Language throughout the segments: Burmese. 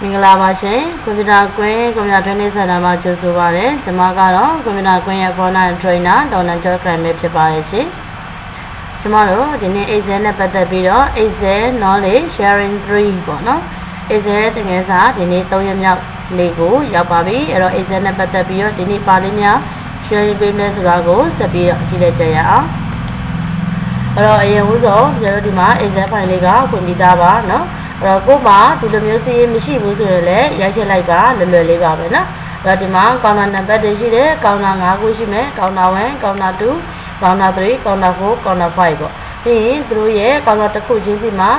မင်္ဂလာပါရှင်ကွန်ပျူတာကွင်းကွန်ပျူတာ training center မှာကြိုဆိုပါရစေကျွန်မကတော့ကွန်ပျူတာကွင်းရဲ့ Foreigner Trainer ဒေါ်နန်ကျော်ခရမ်ပဲဖြစ်ပါတယ်ရှင်ကျွန်မတို့ဒီနေ့ Excel နဲ့ပတ်သက်ပြီးတော့ Excel Knowledge Sharing 3ပေါ့နော် Excel သင်ခန်းစာဒီနေ့3ရက်မြောက်နေ့ကိုရောက်ပါပြီအဲ့တော့ Excel နဲ့ပတ်သက်ပြီးတော့ဒီနေ့ပါလေးများ sharing ပေးမယ်ဆိုတာကိုဆက်ပြီးတော့ကြည့်လိုက်ကြရအောင်အဲ့တော့အရင်ဦးဆုံးကျွန်တော်တို့ဒီမှာ Excel file လေးကဖွင့်ပြီးသားပါနော်အဲ့တော့ကို့မှာဒီလိုမျိုးစီးရင်မရှိဘူးဆိုရင်လည်းရိုက်ချက်လိုက်ပါလွယ်လွယ်လေးပါပဲနော်အဲ့တော့ဒီမှာကောင်တာနံပါတ်တွေရှိတယ်ကောင်တာ5ခုရှိမယ်ကောင်တာ1ကောင်တာ2ကောင်တာ3ကောင်တာ4ကောင်တာ5ပေါ့ပြီးရင်သူတို့ရဲ့ကောင်တာတစ်ခုချင်းစီမှာ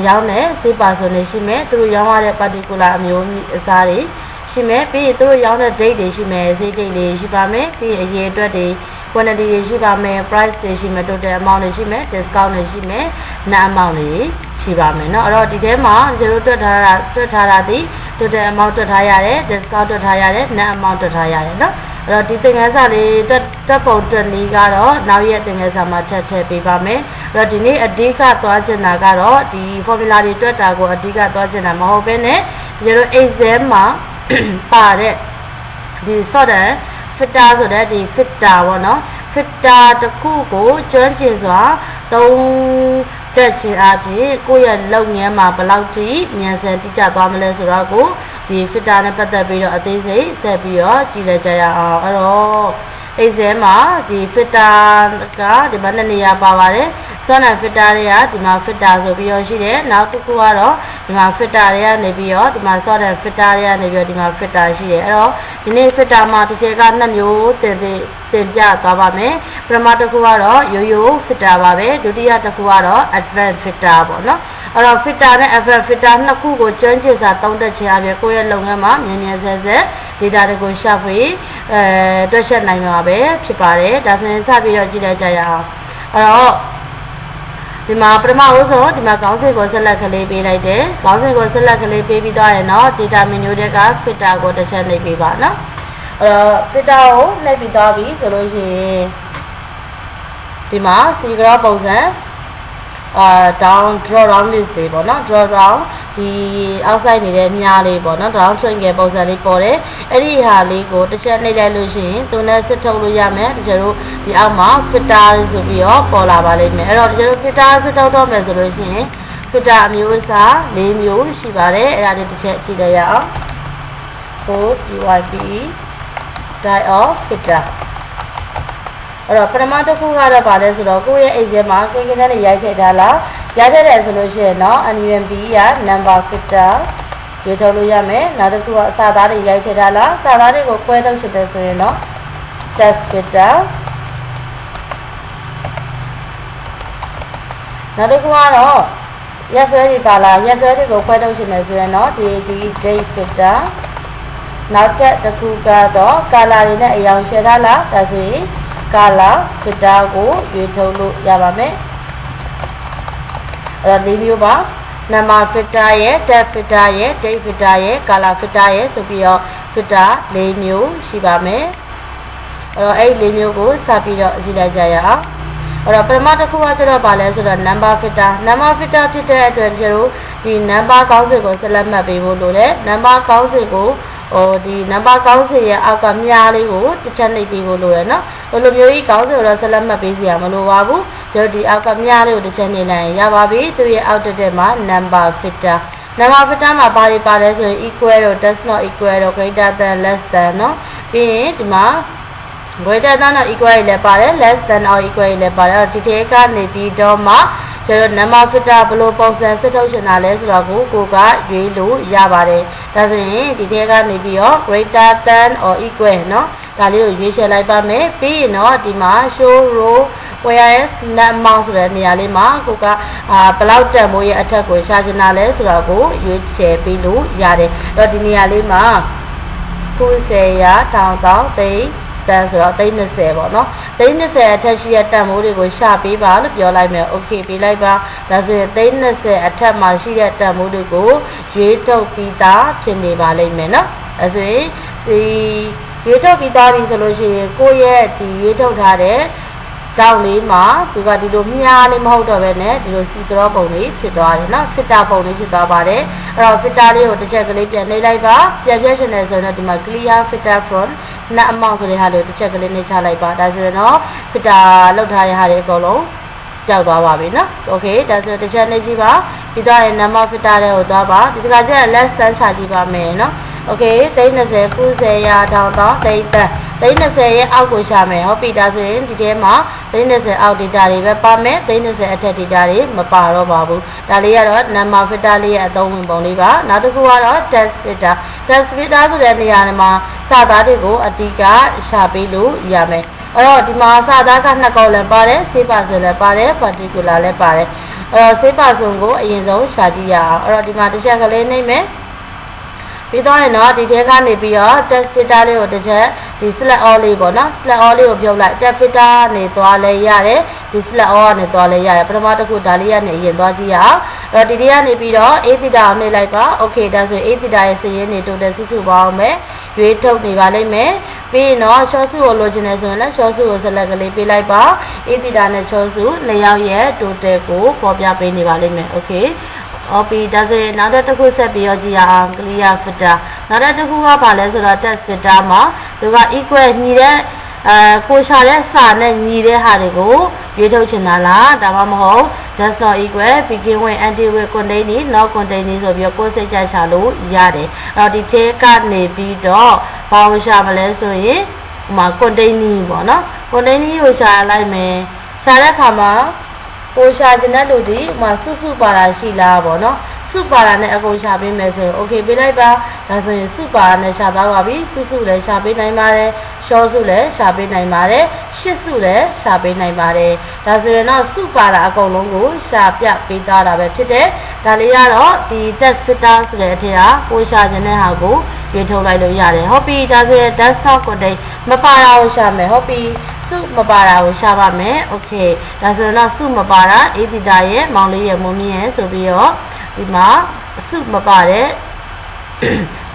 ရောင်းတဲ့စေပါဆိုနေရှိမယ်သူတို့ရောင်းရတဲ့ particular အမျိုးအစားတွေရှိမယ်ပြီးရင်သူတို့ရောင်းတဲ့ date တွေရှိမယ်ဈေး date တွေရှိပါမယ်ပြီးရင်အရေအတွက်တွေ quantity တွေရှိပါမယ် price တွေရှိမယ် total amount တွေရှိမယ် discount တွေရှိမယ် net amount တွေရှိပါမယ်เนาะအဲ့တော့ဒီထဲမှာကျွန်တော်တွက်ထားတာဒီ total amount တွက်ထားရတယ် discount တွက်ထားရတယ် net amount တွက်ထားရတယ်เนาะအဲ့တော့ဒီသင်ခန်းစာလေးတွက်ပုံတွက်နည်းကတော့နောက်ရက်သင်ခန်းစာမှာထည့်ပေးပါမယ်အဲ့တော့ဒီနေ့အဓိကသွားချင်တာကတော့ဒီ formula တွေတွက်တာကိုအဓိကသွားချင်တာမဟုတ်ဘဲနဲ့ကျွန်တော် exam မှာပါတဲ့ဒီ sort and filter ဆိုတဲ့ဒီ filter ပေါ့နော် filter တစ်ခုကိုကျွမ်းကျင်စွာသုံးတက်ခြင်းအပြင်ကိုယ့်ရဲ့လုပ်ငန်းမှာဘယ်လောက်ထိမြန်ဆန်တိကျသွားမလဲဆိုတော့ကိုဒီ filter နဲ့ပတ်သက်ပြီးတော့အသေးစိတ်ဆက်ပြီးတော့ကြည့်လိုက်ကြရအောင်အဲ့တော့ exam မှာဒီ filter ကဒီမှာနှစ်နေရာပါပါတယ် sort and filter တွေကဒီမှာ filter ဆိုပြီးတော့ရှိတယ်နောက်တစ်ခုကတော့ဒီမှာ filter တွေကနေပြီးတော့ဒီမှာ sort and filter တွေကနေပြီးတော့ဒီမှာ filter ရှိတယ်အဲ့တော့ဒီနေ့ filter မှာတစ်ချက်က2မျိုးတင်ပြသွားပါမယ်ပထမတစ်ခုကတော့ရိုးရိုး filter ပါပဲဒုတိယတစ်ခုကတော့ advanced filter ပေါ့နော်အဲ့တော့ filter နဲ့ advanced filter နှစ်ခုကိုကျွမ်းကျင်စွာသုံးတတ်ခြင်းအပြင်ကိုယ့်ရဲ့လုပ်ငန်းမှာမြန်မြန်ဆန်ဆန် data တွေကိုရှာဖွေတွက်ချက်နိုင်မှာပဲဖြစ်ပါတယ်ဒါဆိုရင်စပြီးတော့ကြည့်လိုက်ကြရအောင်အဲ့တော့ဒီမှာပထမဦးဆုံးဒီမှာခေါင်းစဉ်ကိုဆက်လက်ကလေးပေးလိုက်တယ်ခေါင်းစဉ်ကိုဆက်လက်ကလေးပေးပြီးသွားရင်တော့ data menu တွေက filter ကိုတစ်ချက်နှိပ်ပေးပါနော်အဲ့တော့ filter ကိုနှိပ်ပြီးသွားပြီဆိုလို့ရှိရင်ဒီမှာ secret ပုံစံdown draw down list တွေပေါ့နော် draw down ဒီ outside နေတဲ့မြားလေးပေါ့နော် down triangle ပုံစံလေးပေါ်တယ်အဲ့ဒီဟာလေးကိုတစ်ချက်နှိပ်လိုက်လို့ရှိရင်သူနဲ့စစ်ထုတ်လို့ရမယ်တကယ်လို့ဒီအောက်မှာ filter ဆိုပြီးတော့ပေါ်လာပါလိမ့်မယ်အဲ့တော့တကယ်လို့ filter စစ်ထုတ်တော့မယ်ဆိုလို့ရှိရင် filter အမျိုးအစား၄မျိုးရှိပါတယ်အဲ့ဒါလေးတစ်ချက်ကြည့်လိုက်ရအောင် DYP type of filter အဲ့တော့ပထမတစ်ခုကတော့ဗာလဲဆိုတော့ကိုယ့်ရဲ့ exam မှာကိန်းကိန်းနဲ့ရိုက်ထည့်ထားလားရိုက်ထည့်တယ်ဆိုလို့ရှိရင်เนาะ NUMB က number filter ရွေးထုတ်လို့ရမယ်နောက်တစ်ခုကအစာသားတွေရိုက်ထည့်ထားလားစာသားတွေကိုခွဲထုတ်ချင်တယ်ဆိုရင်เนาะ test filter နောက်တစ်ခုကတော့ရက်စွဲတွေပါလားရက်စွဲတွေကိုခွဲထုတ်ချင်တယ်ဆိုရင်เนาะဒီ date filter နောက်တစ်ခုကတော့ color တွေနဲ့အရောင်ရှယ်ထားလားဒါဆိုရင်color filter ကိုရွေးထုတ်လို့ရပါမယ်အဲ့တော့၄မျိုးပါ number filter ရဲ့ text filter ရဲ့ date filter ရဲ့ color filter ရဲ့ဆိုပြီးတော့ filter ၄မျိုးရှိပါမယ်အဲ့တော့အဲ့၄မျိုးကိုစပြီးတော့ကြည့်လိုက်ကြရအောင်အဲ့တော့ပထမတစ်ခုကကျတော့ဗာလဲဆိုတော့ number filter ဖြစ်တဲ့အတွက်ကျတော့ဒီ number ကောင်းစဉ်ကိုဆက်လက်မှတ်ပေးဖို့လိုတယ် number ကောင်းစဉ်ကိုဒီ number ကောင်းစဉ်ရဲ့အောက်ကမြားလေးကိုတစ်ချက်နှိပ်ပေးဖို့လိုရယ်နော်ဘယ်လိုမျိုးကြီးကောင်းစဉ်ကိုတော့ဆက်လက်မှတ်ပေးစရာမလိုပါဘူးကျတော့ဒီအောက်ကမြားလေးကိုတစ်ချက်နှိပ်လိုက်ရင်ရပါပြီသူရဲ့အောက်တက်မှာ number filter မှာဘာတွေပါလဲဆိုရင် equal တော့ does not equal တော့ greater than less than เนาะပြီးရင်ဒီမှာ greater than or equal လည်းပါတယ် less than or equal လည်းပါတယ်ဒီထဲကနေပြီးတော့မှကျွန်တော် number filter ဘယ်လိုပုံစံစစ်ထုတ်ချင်တာလဲဆိုတော့ကိုကရွေးလို့ရပါတယ်ဒါဆိုရင်ဒီထဲကနေပြီးတော့ greater than or equal เนาะဒါလေးကိုရွေးချယ်လိုက်ပါမယ်ပြီးရင်တော့ဒီမှာ show row whereas net amount ဆိုတဲ့နေရာလေးမှာကိုကဘယ်လောက်တန်ဖိုးရဲ့အထက်ကိုရှာချင်တာလဲဆိုတော့ကိုရွေးချယ်ပြီးလို့ရတယ်အဲ့တော့ဒီနေရာလေးမှာ90ရာ1000သိန်းတန်ဆိုတော့30ပေါ့နော်30အထက်ရှိတဲ့တန်ဖိုးတွေကိုရှာပေးပါလို့ပြောလိုက်မယ်โอเคပေးလိုက်ပါဒါဆိုရင်30အထက်မှာရှိတဲ့တန်ဖိုးတွေကိုရွေးထုတ်ပြီးသားဖြစ်နေပါလိမ့်မယ်နော်အဲဆိုရင်ဒီရွေးထုတ်ပြီးသားပြီဆိုလို့ရှိရင်ကိုယ့်ရဲ့ဒီရွေးထုတ်ထားတဲ့ တောင်းလေးမှာသူကဒီလိုမြားလေးမဟုတ်တော့ပဲနဲ့ဒီလိုစီကရောပုံလေးဖြစ်သွားတယ်နော် fitter ပုံလေးဖြစ်သွားပါတယ်အဲ့တော့ fitter လေးကိုတစ်ချက်ကလေးပြန်နှိပ်လိုက်ပါပြန်ပြည့်ရှင်နေဆိုတော့ဒီမှာ clear fitter front နတ်အမောင်ဆိုတဲ့ဟာလေးကိုတစ်ချက်ကလေးနှိပ်ချလိုက်ပါဒါဆိုရင်တော့ fitter လောက်ထားတဲ့ဟာတွေအကုန်လုံးကြောက်သွားပါပြီနော်โอเคဒါဆိုတစ်ချက်နှိပ်ကြည့်ပါပြီးတော့ရင် number fitter လေးကိုသွားပါဒီတခါကျရင် less than ချကြည့်ပါမယ်နော်โอเค30 90ရာထောင်တောင်း30ရဲ့အောက်ကိုရှာမယ်ဟုတ်ပြီဒါဆိုရင်ဒီထဲမှာ30အောက် data တွေပဲပါမယ်30အထက် data တွေမပါတော့ပါဘူးဒါလေးကတော့ number fitter လေးရဲ့အသုံးဝင်ပုံလေးပါနောက်တစ်ခုကတော့ test fitter ဆိုတဲ့နေရာမှာစာသားတွေကိုအတိကရှာပေးလို့ရမယ်အဲ့တော့ဒီမှာစာသားက2ကောင်လည်းပါတယ် save person လည်းပါတယ် particular လည်းပါတယ်အဲ့တော့ save person ကိုအရင်ဆုံးရှာကြည့်ရအောင်အဲ့တော့ဒီမှာတစ်ချက်ကလေးနှိပ်မယ်ပြီးတော့ရင်တော့ဒီထဲကနေပြီးတော့ test fitter လေးကိုတစ်ချက်ဒီ select all လေးပေါ့နော် select all လေးကိုပြုတ်လိုက် test fitter ကနေသွားလဲရတယ်ဒီ select all ကနေသွားလဲရတယ်ပထမတစ်ခုဒါလေးကနေအရင်သွားကြည့်ရအောင်အဲ့တော့ဒီထဲကနေပြီးတော့ a theta ကိုနှိပ်လိုက်ပါ okay ဒါဆိုရင် a theta ရဲ့စရင်းနေ total စုစုပေါင်းမယ်ရွေးထုတ်နေပါလိမ့်မယ်ပြီးရင်တော့ short စုကိုလိုချင်တယ်ဆိုရင်လည်း short စုကို select ကလေးပေးလိုက်ပါ a theta နဲ့ short စုနှစ်ယောက်ရဲ့ total ကိုပေါ်ပြပေးနေပါလိမ့်မယ် okay okay ဒါဆိုရင်နောက်တစ်ခုဆက်ပြီးတော့ကြည့်ရအောင် clear fitter နောက်တစ်ခုကဘာလဲဆိုတော့ test fitter မှာသူက equal ညီတဲ့ကိုရှာတဲ့စာနဲ့ညီတဲ့ဟာတွေကိုရွေးထုတ်ချင်တာလားဒါမှမဟုတ် does not equal begin with end with containing not containing ဆိုပြီးတော့ကိုယ်စိတ်ကြရှာလို့ရတယ်အဲ့တော့ဒီထဲကနေပြီးတော့ဘာကိုရှာမလဲဆိုရင်ဟိုမှာ containing ပေါ့နော် containing ကိုရှာလိုက်မယ်ရှာတဲ့အခါမှာကိုရှာကျင်တဲ့လူဒီမှာစုပါတာရှိလားပေါ့နော်စုပါတာနဲ့အကုန်ရှာပေးမယ်ဆိုရင် okay ပေးလိုက်ပါဒါဆိုရင်စုပါတာနဲ့ရှာသွားပါပြီစုလည်းရှာပေးနိုင်ပါတယ်ရှော့စုလည်းရှာပေးနိုင်ပါတယ်ရှစ်စုလည်းရှာပေးနိုင်ပါတယ်ဒါဆိုရင်တော့စုပါတာအကုန်လုံးကိုရှာပြပေးသားတာပဲဖြစ်တယ်ဒါလေးကတော့ဒီ test fitter ဆိုတဲ့အထက်ကကိုရှာကျင်တဲ့ဟာကိုရွေးထုတ်လိုက်လို့ရတယ်ဟုတ်ပြီဒါဆိုရင် desktop content မပါတာကိုရှာမယ်ဟုတ်ပြီစုမပါတာကိုရှာပါမယ်โอเคဒါဆိုရင်တော့စုမပါတာ a theta ရဲ့မောင်လေးရဲ့မုံမြင့်ရဲ့ဆိုပြီးတော့ဒီမှာစုမပါတဲ့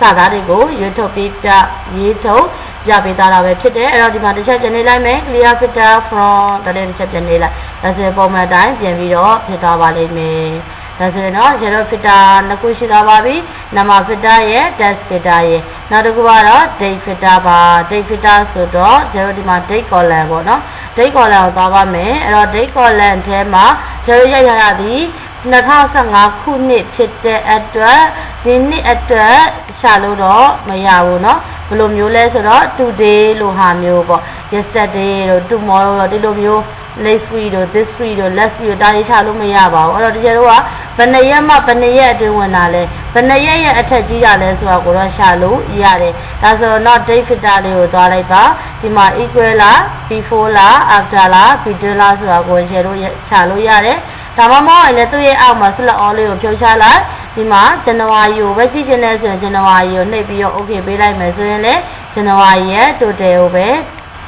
စာသားတွေကိုရွေးထုတ်ပေးရေးထုတ်ပြပေးသားတာပဲဖြစ်တယ်အဲ့တော့ဒီမှာတစ်ချက်ပြန်နေလိုက်မယ် clear fitter from ဒါလေးတစ်ချက်ပြန်နေလိုက်ဒါဆိုရင်ပုံမှန်တိုင်းပြန်ပြီးတော့ဖြစ်သွားပါလိမ့်မယ်ဒါဆိုရင်တော့ zero fitter နှစ်ခုရှိသွားပါပြီ number fitter ရဲ့ test fitter ရဲ့နောက်တစ်ခုကတော့ date fitter ပါ date fitter ဆိုတော့ zero ဒီမှာ date column ပေါ့နော် date column ကိုသွားပါမယ်အဲ့တော့ date column ထဲမှာ zero ရိုက်ထားတာဒီ2015ခုနှစ်ဖြစ်တဲ့အတွက်ဒီနှစ်အတွက်ရှာလို့တော့မရဘူးเนาะဘယ်လိုမျိုးလဲဆိုတော့ today လို့ဟာမျိုးပေါ့ yesterday တို့ tomorrow တို့ဒီလိုမျိုး next week တို့ this week တို့ last week တို့ဒါတွေရှာလို့မရပါဘူးအဲ့တော့ဒီကျတော့ကဘယ်နှစ်ရက်မှဘယ်နှစ်ရက်အတွင်းဝင်တာလဲဘယ်နှစ်ရက်ရဲ့အထက်ကြီးတာလဲဆိုတာကိုတော့ရှာလို့ရတယ်ဒါဆိုတော့ date fitter လေးကိုသွားလိုက်ပါဒီမှာ equal လား before လား after လား between လားဆိုတာကိုရှာလို့ရတယ်ဒါမှမဟုတ်ရင်လည်းသူ့ရဲ့အောက်မှာ select all လေးကိုဖြုတ်ချလိုက်ဒီမှာ January ကိုပဲကြည့်ချင်တယ်ဆိုရင် January ကိုနှိပ်ပြီးတော့ okay ပေးလိုက်မယ်ဆိုရင်လည်း January ရဲ့ total ကိုပဲ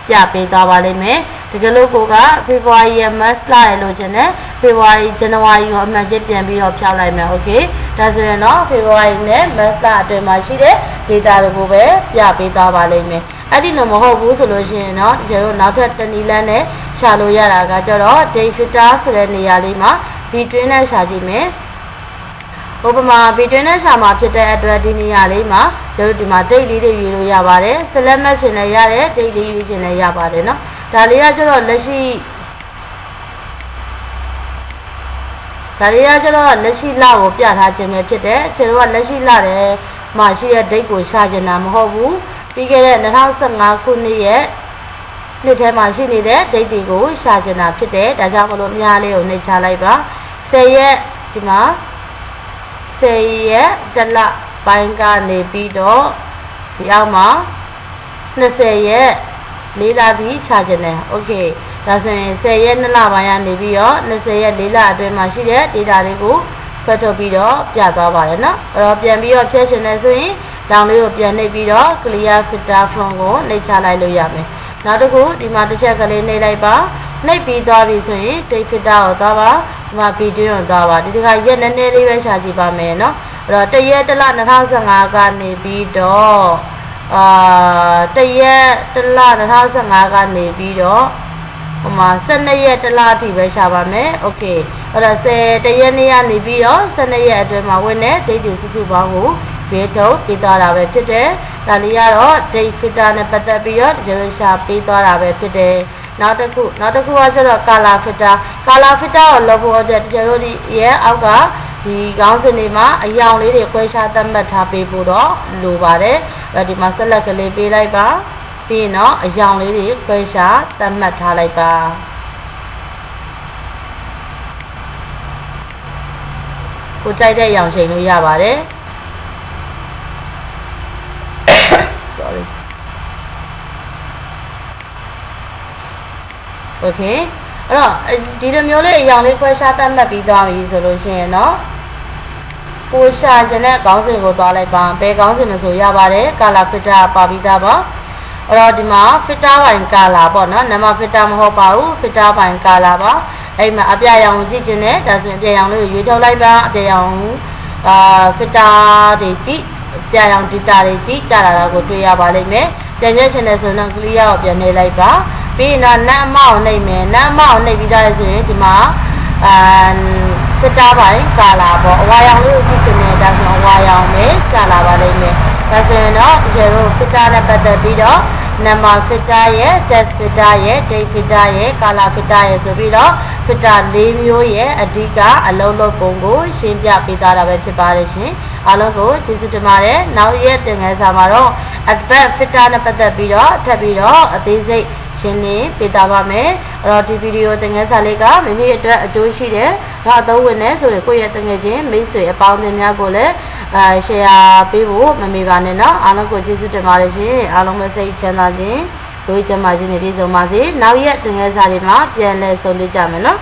ပြပေးသွားပါလိမ့်မယ်တကယ်လို့ကိုက February ရဲ့ March လရဲ့လို့ချင်တယ် February January ကိုအမှန်ချင်းပြန်ပြီးတော့ဖြောက်လိုက်မယ် okay ဒါဆိုရင်တော့ February နဲ့ March လအတွင်းမှာရှိတဲ့ data တွေကိုပဲပြပေးသွားပါလိမ့်မယ်အဲ့ဒီလိုမဟုတ်ဘူးဆိုလို့ရှိရင်တော့ကျတို့နောက်ထပ်တနည်းလမ်းနဲ့ရှာလို့ရတာကကျတော့ date fitter ဆိုတဲ့နေရာလေးမှာ between နဲ့ရှာကြည့်မယ်ဥပမာ between နဲ့ရှာမှာဖြစ်တဲ့အတွက်ဒီနေရာလေးမှာကျတို့ဒီမှာ date လေးတွေရွေးလို့ရပါတယ် select match ရှင်လည်းရတယ် date လေးရွေးချင်လည်းရပါတယ်เนาะဒါလေးကကျတော့လက်ရှိလကိုပြထားခြင်းပဲဖြစ်တယ်ကျတို့ကလက်ရှိလတဲ့မှာရှိတဲ့ date ကိုရှာချင်တာမဟုတ်ဘူးပြီးခဲ့တဲ့2015ခုနှစ်ရဲ့နှစ်ထဲမှာရှိနေတဲ့ date တွေကိုရှာချင်တာဖြစ်တယ်ဒါကြောင့်မလို့အများလေးကိုနှိပ်ချလိုက်ပါ10ရက်ဒီမှာ10ရက်တစ်လပိုင်းကနေပြီးတော့ဒီအောက်မှာ20ရက်4လတိရှာချင်တယ်โอเคဒါဆိုရင်10ရက်2လပိုင်းကနေပြီးတော့20ရက်4လအတွင်းမှာရှိတဲ့ data တွေကိုဖတ်ထုတ်ပြီးတော့ပြသွားပါတယ်เนาะအဲ့တော့ပြန်ပြီးတော့ဖြည့်ရှင်နေဆိုရင်တောင်းလေးကိုပြန်နှိပ်ပြီးတော့ clear fitter from ကိုနှိပ်ချလိုက်လို့ရမယ်နောက်တစ်ခုဒီမှာတစ်ချက်ကလေးနှိပ်လိုက်ပါနှိပ်ပြီးသွားပြီဆိုရင် date fitter ကိုသွားပါဒီမှာ video ကိုသွားပါဒီတစ်ခါရက်နည်းနည်းလေးပဲရှာကြည့်ပါမယ်เนาะအဲ့တော့တရက်တစ်လ2015ကနေပြီးတော့တရက်တစ်လ2015ကနေပြီးတော့ ဟိုမှာ12ရက်တလားအထိပဲရှာပါမယ်โอเคအဲ့တော့10ရက်နေ့ကနေပြီးတော့12ရက်အတွင်းမှာဝင်တဲ့ဒိတ်တွေစုစုပေါင်းကိုရွေးထုတ်ပေးသွားတာပဲဖြစ်တယ်ဒါလေးကတော့ date filter နဲ့ပတ်သက်ပြီးတော့ကျွန်တော်ရှာပေးသွားတာပဲဖြစ်တယ်နောက်တစ်ခုကကျတော့ color filter ကိုလုပ်ဖို့အတွက်ကျွန်တော်တို့ရဲ့အောက်ကဒီခေါင်းစဉ်တွေမှာအရောင်လေးတွေခွဲခြားသတ်မှတ်ထားပေးဖို့တော့လိုပါတယ်အဲ့ဒီမှာဆက်လက်ကလေးပေးလိုက်ပါပြီးရင်တော့အရောင်လေးတွေခွဲခြားသတ်မှတ်ထားလိုက်ပါကိုကြိုက်တဲ့အရောင်ချိန်လို့ရပါတယ် sorry okay အဲ့တော့ဒီလိုမျိုးလေးအရောင်လေးခွဲခြားသတ်မှတ်ပြီးသွားပြီဆိုလို့ရှိရင်เนาะကိုရှာခြင်းတဲ့ခေါင်းစဉ်ကိုသွားလိုက်ပါဘယ်ခေါင်းစဉ်မဆိုရပါတယ် color filter ပါပြီးသားပါအဲ့တော့ဒီမှာ filter ပိုင်း color ပေါ့နော်နာမ filter မဟုတ်ပါဘူး filter ပိုင်း color ပါအဲ့မှာအပြရောင်ကြည့်ခြင်းနဲ့ဒါဆိုရင်အပြရောင်လေးကိုရွေးထုတ်လိုက်ပါအပြရောင်filter တွေကြည့်အပြရောင် data တွေကြည့်ကြလာတာကိုတွေ့ရပါလိမ့်မယ်ပြန်ချက်ချင်တဲ့ဆိုတော့ clear ကိုပြန်နေလိုက်ပါပြီးရင်တော့နံအမောက်နှိပ်မယ်နံအမောက်နှိပ်ပြီးသားဆိုရင်ဒီမှာfilter ပိုင်း color ပေါ့အဝါရောင်လေးကိုကြည့်ချင်တယ်ဒါဆိုရင်အဝါရောင်ပဲကြလာပါလိမ့်မယ်ဒါဆိုရင်တော့ဒီလို filter နဲ့ပတ်သက်ပြီးတော့ number filter ရဲ့ text filter ရဲ့ date filter ရဲ့ color filter ရဲ့ဆိုပြီးတော့ filter ၄မျိုးရဲ့အဓိကအလုံးလုံးပုံကိုရှင်းပြပေးသားတာပဲဖြစ်ပါတယ်ရှင်အားလုံးကိုကျေးဇူးတင်ပါတယ်နောက်ရက်သင်ခန်းစာမှာတော့ advanced filter နဲ့ပတ်သက်ပြီးတော့ထပ်ပြီးတော့အသေးစိတ်ရှင်းလင်းပေးသားပါမယ်အဲ့တော့ဒီဗီဒီယိုသင်ခန်းစာလေးကမိမိအတွက်အကျိုးရှိတယ်နောက်အသုံးဝင်နေဆိုရင်ကိုယ့်ရဲ့တငယ်ချင်းမိတ်ဆွေအပေါင်းအသင်းများကိုလည်းshare ပေးဖို့မမေ့ပါနဲ့เนาะအားလုံးကိုကျေးဇူးတင်ပါတယ်ရှင်အားလုံးပဲစိတ်ချမ်းသာခြင်းလူ့ကျန်းမာခြင်းနဲ့ပြည့်စုံပါစေနောက်ရက်သင်ခန်းစာတွေမှာပြန်လည်ဆုံတွေ့ကြမယ်เนาะ